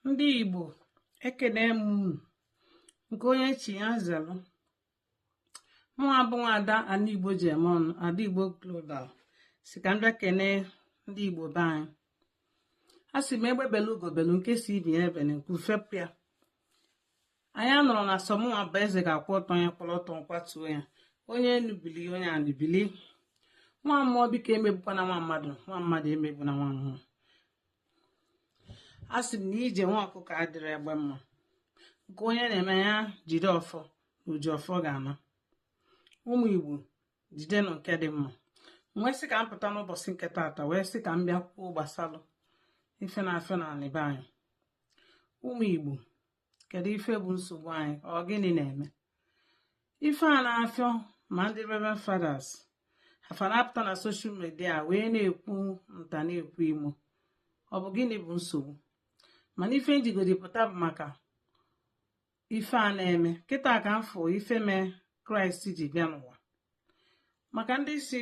Ndị Igbo ekene m unu nke onye chi ya zelu. Mụnwa bụ Ada Adaigbo ji eme ọnụ, Adaigbo Global, si ka m bịa kene ndị Igbo be anyị. A sị m egbebelu ugobelu nke si ibi ya ebele nke ufepụ ya. Anyị anọrọ na sọmụnwa bụ eze ga-akwụ ọtọ ya kwụrụ ọtọ nkwatuo ya, onye enubili onye anubili. Nwa mmụọ biko emegbukwana nwa mmadụ emegbu na nwa mmụọ. A sị m na ije nwa ọkụkọ adịrị egbe mma, nke onye na-eme ya jide ọfọ na uji ọfọ ga-ama. Ụmụ Igbo jidenụ nke dị mma. Wee sị ka m pụta n'ụbọchị nke taata wee sị ka m bịa kwuo gbasalụ ife na-afịa n'ala be anyị. Ụmụ Igbo, kedu ife bụ nsogbu anyị? Ọ gịnị na-eme ife a na-afịa? Ma ndị Reverend Fathers afa na-apụta na soshal midia wee na-ekwu nta na-ekwu imo. Ọ bụ gịnị bụ nsogbu? Mana ife njigodi pụta bụ maka ife a na-eme kịta ka m fụ ife mee Kraịst ji bịa n'ụwa. Maka ndị si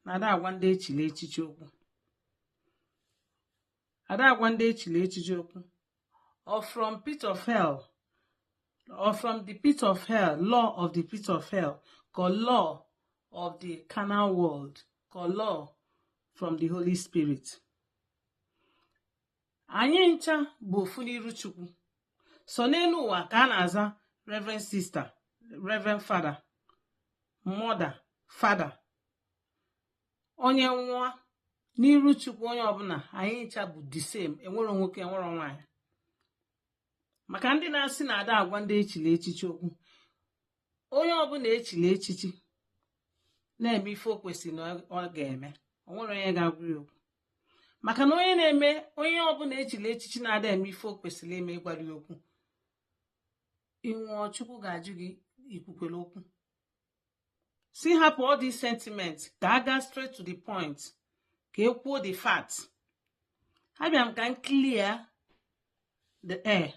na ada agwa ndị echile echichi okwu, ada agwa ndị echile echichi okwu, or from pit of hell, or from the pit of hell, law of the pit of hell, or law of the carnal world, or law from the Holy Spirit. Anyị ncha bụ ofu n'iru Chukwu. So n'elu ụwa ka a na-aza Reverend Sister, Reverend Father, Mother, Father. Onye nwa n'iru Chukwu onye ọbụla anyị ncha bụ the same, enwero nwoke enwero nwaanyị. Maka ndị na-asị na ada agwa ndị echile echichi okwu, onye ọbụla echile echichi na-eme ife o kwesịrị na ọ ga-eme, onwere onye ga-agwa ya okwu. Maka na onye na-eme, onye ọbụla echile echichi na-ada eme ife o kwesịrị ime ịgwara ya okwu, ịnwụọ Chukwu ga-ajụ gị ikwukwere okwu. Si hapụ all these sentiments ka a gaa straight to the point, ka e kwuo the fact. Abịa m ka m clear the air.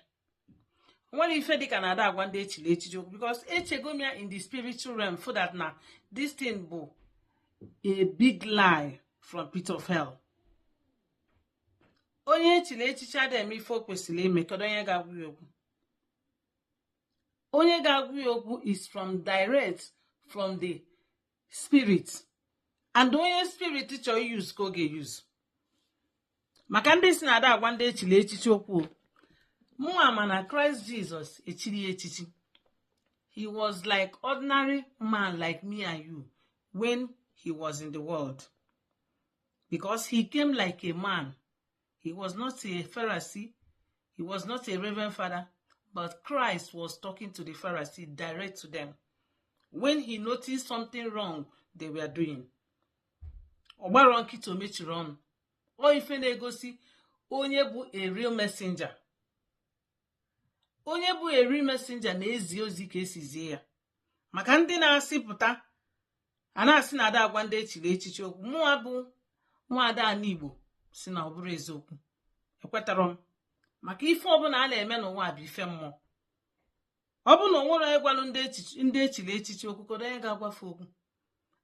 Nwere ife dịka na ada agwa ndị echile echichi okwu, because echego m ya in the spiritual realm for that na this thing bụ a big lie from pit of hell. Onye echile echichi ada eme ife o kwesịrị ime, kedu onye ga-agwa ya okwu? Onye ga-agwa ya okwu is from direct from the spirit, and onye spirit chọrọ use ka ọ ga-use. Maka ndị si na ada agwa ndị echile echichi okwu, mụnwa ma na Christ Jesus echiri ya echichi. He was like ordinary man like me and you when he was in the world, because he came like a man. He was not a Pharisee, he was not a Reverend Father, but Christ was talking to the Pharisee direct to them when he noticed something wrong they were doing. Ọgbara nkịta omechiri ọnụ. O ife na-egosi onye bụ a real messenger. Onye bụ a real messenger na-ezi ozi ka esizie ya. Maka ndị na-asị pụta a na-asị na ada agwa ndị echile echichi okwu, mụnwa bụ nwa ada Adaigbo si na ọ bụrụ eziokwu. Ekwetara m. Maka ife ọbụla a na-eme n'ụwa bụ ife mmụọ. Ọ bụ na onwere onye gwalụ ndị echile echichi okwu, kodo onye ga-agwafe okwu.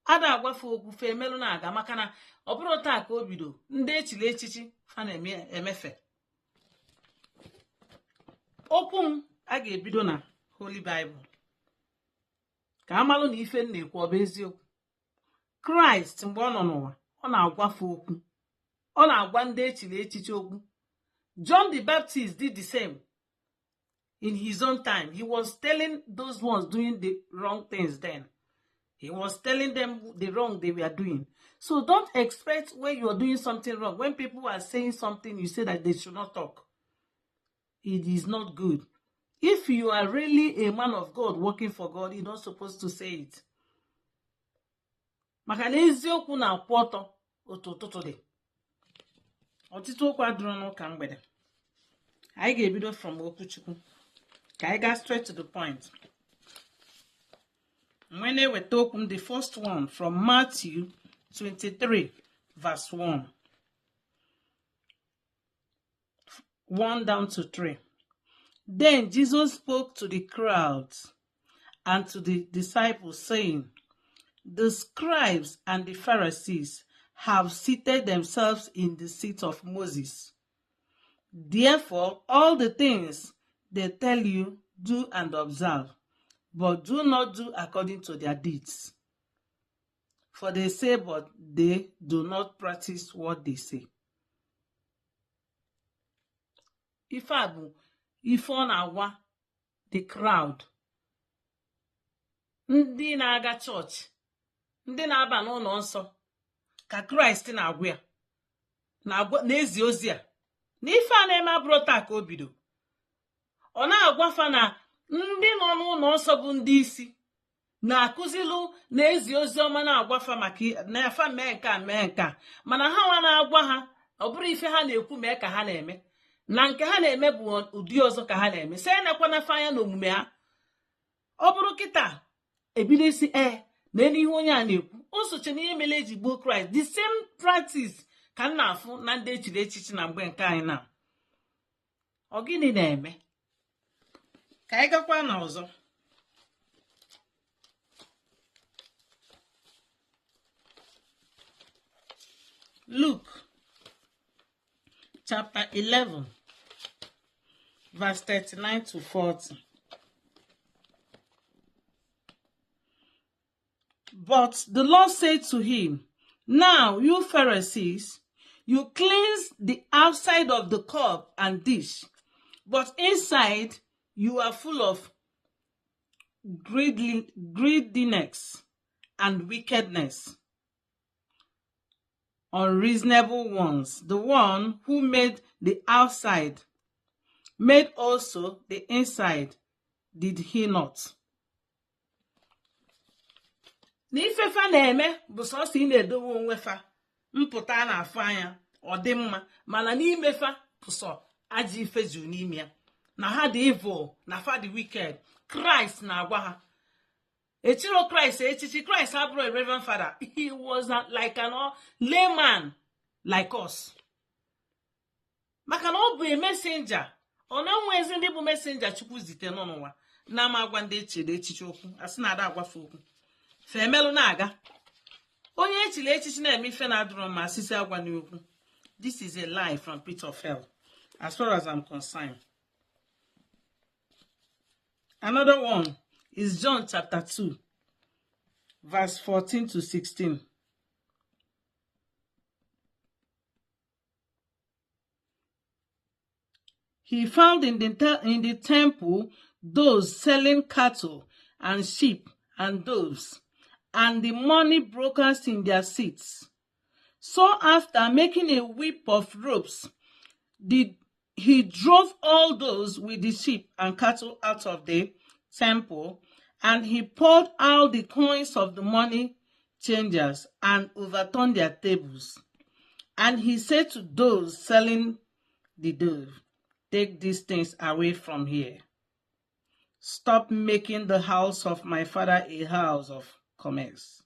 Ada agwafe okwu fe emelụ na-aga, maka na ọ bụrụ taa ka o bido ndị echile echichi fa na-emefe. Okwu m a ga-ebido na Holy Bible ka amalụ na ife m na-ekwu ọ bụ eziokwu. Kraịst mgbe ọ nọ n'ụwa, ọ na-agwafe okwu, ọ na-agwa ndị echile echichi okwu. John the Baptist did the same in his own time. He was telling those ones doing the wrong things then. He was telling them the wrong they were doing. So don't expect when you are doing something wrong, when people are saying something, you say that they should not talk. It is not good. If you are really a man of God working for God, you're not supposed to say it. Maka na eziokwu na-akwụ ọtọ otu ụtụtụ dị. Ọtụtụ okwu adịrọ n'ụka mgbede. Anyị ga-ebido from okwu Chukwu ka anyị gaa straight to the point. Mgbe na-eweta okwu m, the first one from Matthew 23 verse 1 down to 3. Then Jesus spoke to the crowds and to the disciples, saying, the scribes and the Pharisees have seated themselves in the seat of Moses. Therefore, all the things they tell you, do and observe, but do not do according to their deeds. For they say, but they do not practice what they say. Ife a bụ ife ọ na-agwa the crowd, ndị na-aga chọọchị, ndị na-aba n'ụlọ nsọ, ka Kraịst na-agwa ya, na-ezi ozi a na ife a na-eme abụrụ taa ka o bido. Ọ na-agwafa na ndị nọ n'ụlọ nsọ bụ ndị isi na-akụzilu na-ezi ozi ọma, na-agwafa maka na afa mee nke a mee nke a, mana ha nwa na-agwa ha ọ bụrụ ife ha na-ekwu mee ka ha na-eme, na nke ha na-eme bụ ụdị ọzọ ka ha na-eme. Se na-ekwana fa anya na omume ha. Ọ bụrụ kịta ebido isi na ihe onye a na-ekwu o soche na ihe mere eji gbuo Kraịst. The same practice ka m na-afụ na ndị echiri echichi na mgbe nke anyị na ọ gịnị na-eme. Ka anyị gakwa na ọzọ. Luke chapter 11 verse 39 to 40. But the Lord said to him, now you Pharisees, you cleanse the outside of the cup and dish, but inside you are full of greediness and wickedness. Unreasonable ones, the one who made the outside made also the inside, did he not? N'ifefa na-eme bụ sọsọ ị na-edowe onwe fa mpụta na-afụ anya ọ dị mma, mana n'imefa bụ sọ ajọ ife juru n'ime ya, na ha dị evil, na fa dị wicked. Christ na-agwa ha echiro Christ echichi. Christ abụrụ a reverend father. He was like an layman like us, maka na ọ bụ a messenger. Ọ na-enwezi ndị bụ messenger Chukwu zite nọ n'ụwa na-ama agwa ndị echiri echichi okwu, asị na ada agwafe okwu femelu na-aga. Onye echiri echichi na-eme ife na-adụrụ ma asịsị agwa n'okwu. This is a lie from pit of hell as far as I'm concerned. Another one is John chapter 2 verse 14 to 16. He found in the temple those selling cattle and sheep and doves, and the money brokers in their seats. So after making a whip of ropes, he drove all those with the sheep and cattle out of the temple, and he poured out the coins of the money changers and overturned their tables. And he said to those selling the dove, take these things away from here. Stop making the house of my father a house of commerce.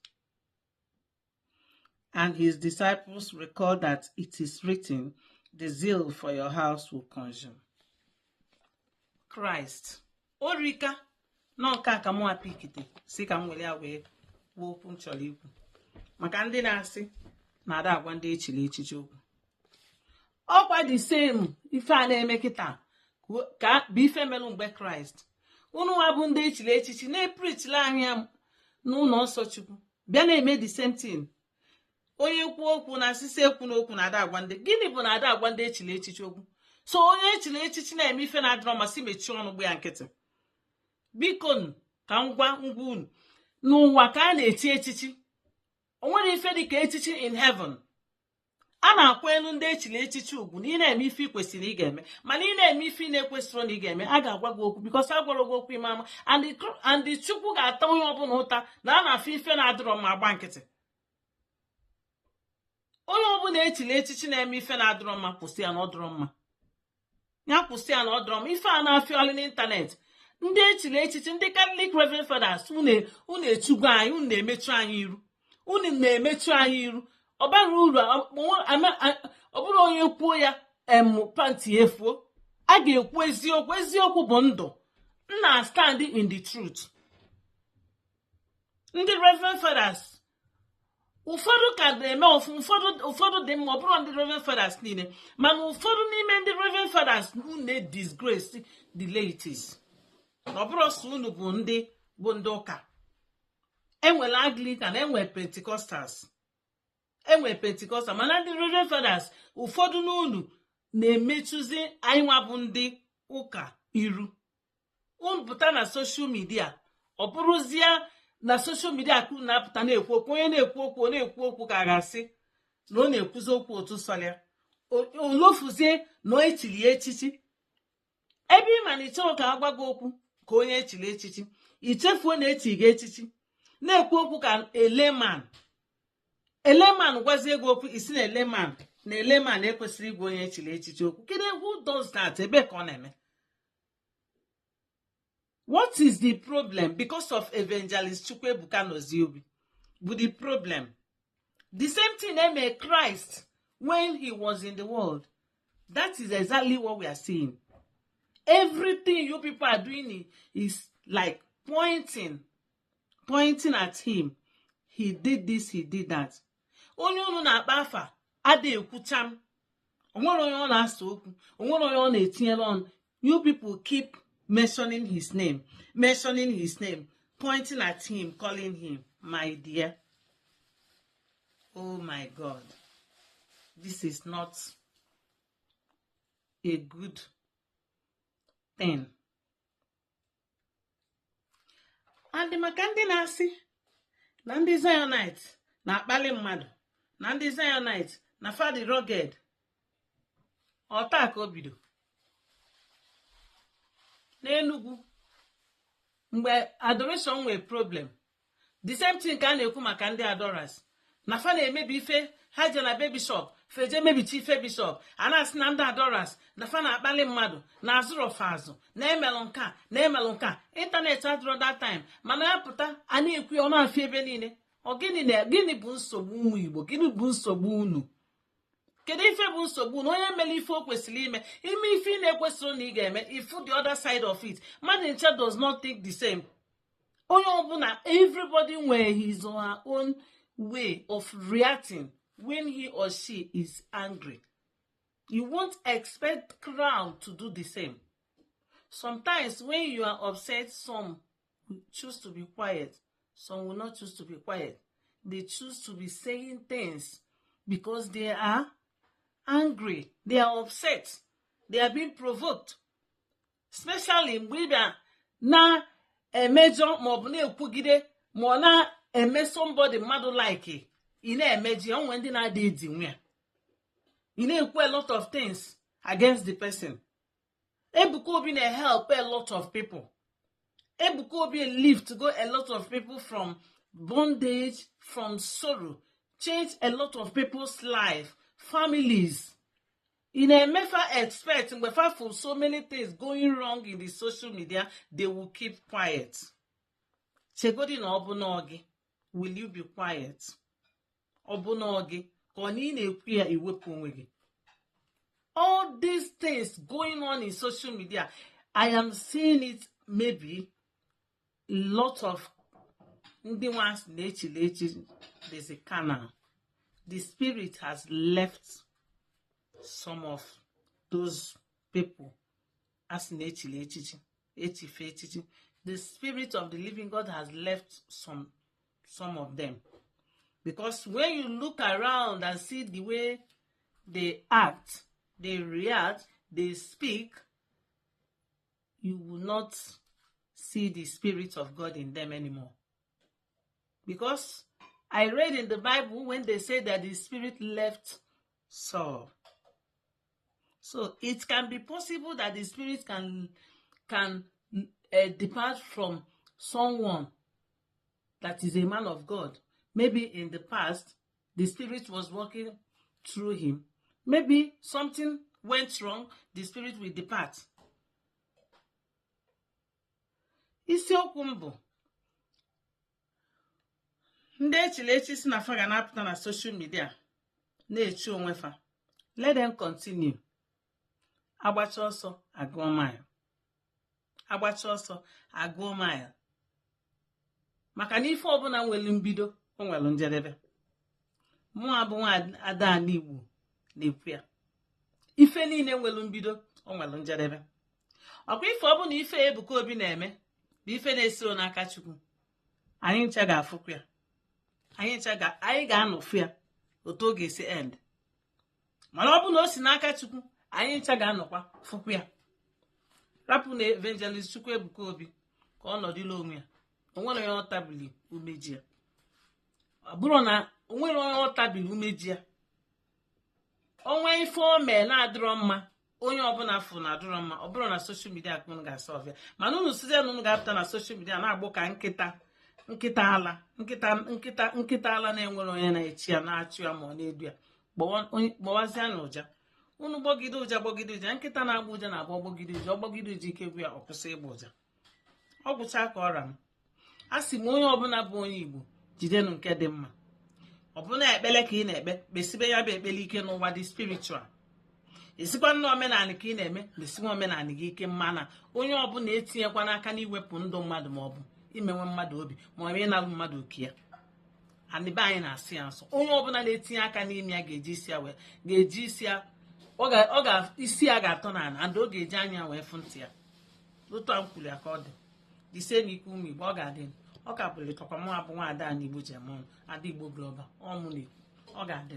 And his disciples recalled that it is written, the zeal for your house will consume. Christ. Orika. No nka ka mụ apikite. Si ka m wele awe okwu m chọrọ ikwu. Maka ndị na-asị na ada agwa ndị echiri echichi okwu. Ọkwa the same ife a na-eme kịta ka bụ ife melu mgbe Kraịst. Unu abụ ndị echiri echichi na-eprichila anya n'ụlọ nsọ Chukwu. Bịa na-eme the same thing. Onye kwuo okwu na asịsị ekwu n'okwu na ada agwa ndị. Gịnị bụ na ada agwa ndị echiri echichi okwu? So onye echiri echichi na-eme ife na-adịrọ masị mechie ọnụ gbe ya nkịtị. Biko ka ngwa unu n'ụwa ka a na-echi echichi. O nwere ife dị ka echichi in heaven. A na-akwa elu ndị echiri echichi ugwu na ị na-eme ife ị kwesịrị ị ga-eme, mana ị na-eme ife ị na-ekwesịrị na ị ga-eme, a ga-agwa gị okwu because a gwara gị okwu ime ama, and Chukwu ga-ata onye ọbụla ụta na a na-afụ ife na-adịrọ mma agba nkịtị. Onye ọbụla echiri echichi na-eme ife na-adịrọ mma kwụsị ya na ọ dịrọ mma. Ya kwụsị ya na ọ dịrọ mma. Ife a na-afịọlị n'ịntanetị. Ndị echiri echichi, ndị Catholic Reverend Fathers, unu echugo anyị, unu na-emechu anyị iru. Unu na-emechu anyị iru. Ọ bara uru ọ bụrụ onye kwuo ya panti efuo. A ga-ekwu eziokwu. Eziokwu bụ ndụ. Nna stand in the truth. Ndị Reverend Fathers ụfọdụ ka na-eme ụfọdụ dị mma, ọ bụrụ ndị Reverend Fathers niile, mana ụfọdụ n'ime ndị Reverend Fathers na-disgrace the laities. ọ bụrụ sọ unu bụ ndị ụka. Enwere Anglican, enwere Pentecostals, mana ndị Reverend Fathers ụfọdụ n'unu na-emechuzi anyị nwa bụ ndị ụka iru. Unu pụta na social media, ọ bụrụzie na social media ka unu na-apụta na-ekwu okwu, onye na-ekwu okwu ka a ga-asị na ọ na-ekwuzi okwu otu sọlịa, olofuzie na o echiri ya echichi. Ebe ị ma na ịchọrọ ka a gwa gị okwu ka onye echiri echichi, ichefuo na echi gị echichi, na-ekwu okwu ka eleman gwazie gị okwu, isi na eleman ekwesịrị ịgwa onye echiri echichi okwu. Kedu who does that? Ebe ka ọ na-eme? What is the problem? Because of evangelist Chukwuebuka Noziobi bụ the problem. The same thing made Christ when he was in the world. That is exactly what we are seeing. Everything you people are doing is like pointing at him. He did this, he did that. Onye unu na-akpa afa ada ekwucham, onwere onye ọ na-asa okwu, onwere onye ọ na-etinyere ọnụ. You people keep mentioning his name, pointing at him, calling him my dear. Oh my God, this is not a good thing. And maka ndị na-asị na ndị Zionite na-akpali mmadụ, na ndị Zionite na fadi rugged, ọta ka o bido n'Enugu mgbe adoration nwere problem. The same thing ka a na-ekwu maka ndị adorers, na fa na-emebi ife ha je na baby shop, feje mebichi ife bishop, a na-asị na ndị adorers na fa na-akpali mmadụ, na azụrụ azụ, na-emelụ nka ịntanetị adịrọ that time, mana ya pụta a na-ekwu ọ na-afị ebe niile. Ọ gịnị bụ nsogbu ụmụ Igbo? Gịnị bụ nsogbu unu? Kedu ife bụ nsogbu na onye mere ife o kwesịrị ime ife ị na-ekwesịrị na ị ga-eme, ifu the other side of it. Mmadụ nche does not think the same. Onye ọbụla, everybody nwere his or her own way of reacting when he or she is angry. You won't expect crowd to do the same. Sometimes when you are upset, some will choose to be quiet, some will not choose to be quiet. They choose to be saying things because they are angry, they are upset, they are being provoked. Especially mgbe bịa na emejọ maọbụ na-ekwugide ma ọ na-eme somebody mmadụ like ị na-emeji onwe ndị na-adị edi nwe ya, ị na-ekwu a lot of things against the person. Ebuka Obi na-help a lot of people. Ebuka Obi lift go a lot of people from bondage, from sorrow, change a lot of people's life, families. In a mefa expect for so many things going wrong in the social media, they will keep quiet. Chegodi na obunogi, will you be quiet? Obunogi, konine ekwu iwepu onwe gị. All these things going on in social media, I am seeing it maybe lot of ndị ones there's a canal. The spirit has left some of those people as the spirit of the living God has left some of them, because when you look around and see the way they act, they react, they speak, you will not see the spirit of God in them anymore. Because I read in the Bible when they say that the spirit left Saul. So it can be possible that the spirit can depart from someone that is a man of God. Maybe in the past, the spirit was working through him. Maybe something went wrong, the spirit will depart. Isiokwu mbụ ndị echilechi si na fa ga na-apụta na social media na-echi onwe fa. Let them continue. Agbacha ọsọ agụọ mile. Agbacha ọsọ agụọ mile. Maka na ife ọbụla nwere mbido, o nwere njedebe. mụ abụ nwa Adaigbo na-ekwu ya. Ife niile nwere mbido, o nwere njedebe. Ọkwa ife ọ bụ na ife Ebuka Obi na-eme bụ ife na-esiro n'aka Chukwu, anyị ncha ga-afụkwa ya, anyị ga-anọfu ya otu ọ ga-esi end. Mana ọ bụ na o si n'aka Chukwu, anyị ncha ga-anọkwa fụkwa ya. Rapụ na evangelist Chukwu Ebuka Obi ka ọ nọdịla onwe ya, o nwere onye ọ tabili umeji ya. Ọ bụrụ na o nwere onye ọ tabili umeji ya, onwe ife o mee na-adịrọ mma, onye ọbụla fụ na-adịrọ mma. Ọ bụrụ na soshal midia ka unu ga-asa ọbịa, mana unu sizie na unu ga-apụta na soshal midia na-agbụ ka nkịta ala na-enwere onye na-echi ya, na-achụ ya ma ọ na-edu ya, gbọwazie na ụja. Unu gbọgide ụja, nkịta na-agba ụja na-agba ọgbọgide ụja, ọgbọgide ụja ike gwụ ya, ọ kwụsị ịgba ụja, ọ gwụcha ka ọra m. A sị m onye ọbụla bụ onye Igbo, jidenụ nke dị mma. Ọ bụ na ekpele ka ị na-ekpe, kpesibe ya bụ ekpele ike n'ụwa dị spiritual. Esikwa nna omenala ka ị na-eme, kpesiwe omenala gị ike. Mma na onye ọbụla etinyekwa n'aka n'iwepụ ndụ mmadụ, ma ọ bụ imenwe mmadụ obi, ma ọ bụ ịnalụ mmadụ oke ya. Anịbe anyị na-asị ya nsọ, onye ọbụla na-etinye aka n'ime ya ga-eji isi ya isi ya ga-atọ n'ala, ndị ọ ga-eji anya wee fụ ntị ya. Otu a m kwuru ya ka ọ dị. Ise n'ike ụmụ Igbo, ọ ga-adị. Ọ ka pụrụ ịtọkwa mụ abụ nwa Adaigbo ji eme ọnụ, Adaigbo Global, ọ mụ na-ekwu, ọ ga-adị.